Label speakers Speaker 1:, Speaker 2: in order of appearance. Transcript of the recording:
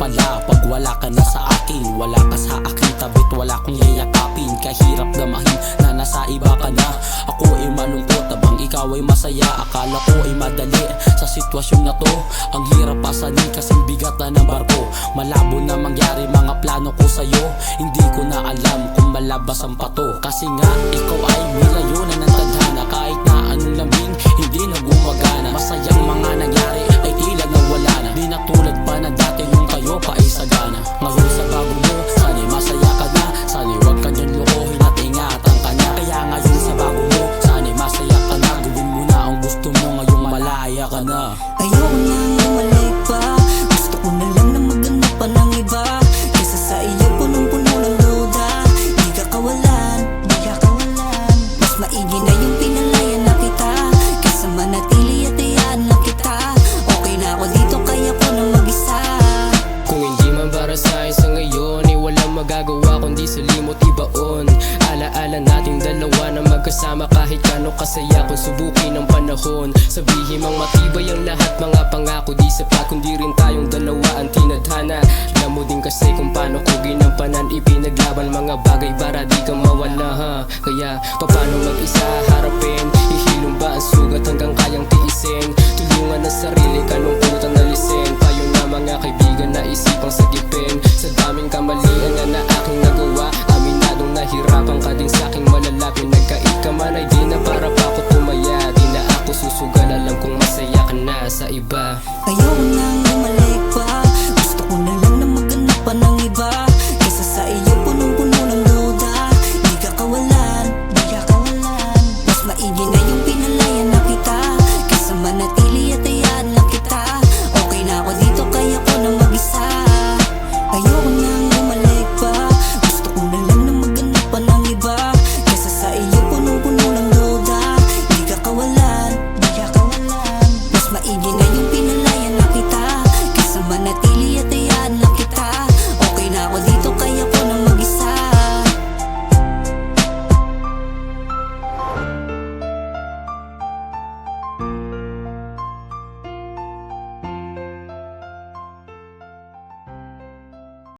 Speaker 1: pala pag wala ka na sa akin. Wala ka sa aking tabit, wala kong yayakapin. Kahirap damahin na nasa iba ka na. Ako ay malungkot habang ikaw ay masaya. Akala ko ay madali sa sitwasyon na to. Ang hirap pasanin kasing bigat na ng barko. Malabo na mangyari mga plano ko sa'yo. Hindi ko na alam kung malabas ang pato. Kasi nga ikaw ay nilayo na ng tadhana. Kahit na anong lambing hindi na gumagana. Masayang mga nangyari ay tila nawala na. Di na tulad pa na dati nung kayo pa ay sagana. Ngayon sa bago mo, sana'y masaya ka na. Sana'y huwag ka niyang lokohin at ingatan ka na. Kaya ngayon sa bago mo, sana'y masaya ka na. Gawin mo na ang gusto mo, ngayong malaya ka na.
Speaker 2: Ayoko nang bumalik pa. Gusto ko na lang na maghanap pa ng iba. Kesa sa iyo punong-puno ng duda. Di ka kawalan, di ka kawalan. Mas maigi na yung pinalayan na kita. Kesa manatili at iyan na kita. Okay na ako dito, kaya ko na mag-isa.
Speaker 3: Kung hindi man para sa'yo sa ngayon, ay walang magagawa kundi sa limot ibaon. Alaala nating dalawa na magkasama kahit kano kasaya kung subukin ang panahon. Sabihin mang matibay ang lahat, mga pangako di sapat kundi rin tayong dalawa ang tinadhana. Alam mo din kasi kung paano ko ginampanan, ipinaglaban mga bagay para di ka mawala ha. Kaya paano mag-isa harapin, ihilom ba ang sugat hanggang kayang tiisin? Tulungan ang sarili, kalungkutan alisin. Payo na mga kaibigan na isipang sagipin. Sa daming kamalian nga na aking nagawa, aminadong nahirapan ka din sa'king malalapin. Nagkait ka man ay di na para pa ako tumaya. Di na ako susugal, alam kong masaya ka na sa iba.
Speaker 2: Ayoko nang bumalik pa. Gusto ko na lang na maghanap pa ng iba. Kesa sa iyo punong-puno ng duda. Di ka kawalan, di ka kawalan. Mas maigi na yung pinalayan na kita. Kesa manatili at ayan lang kita. Okay na ako dito, kaya ko na mag-isa. Ayoko nang bumalik pa. Gusto ko na lang na maghanap pa ng iba. Kesa sa iyo punong-puno ng duda. Di ka kawalan, di ka kawalan. Mas maigi na yung pinalayan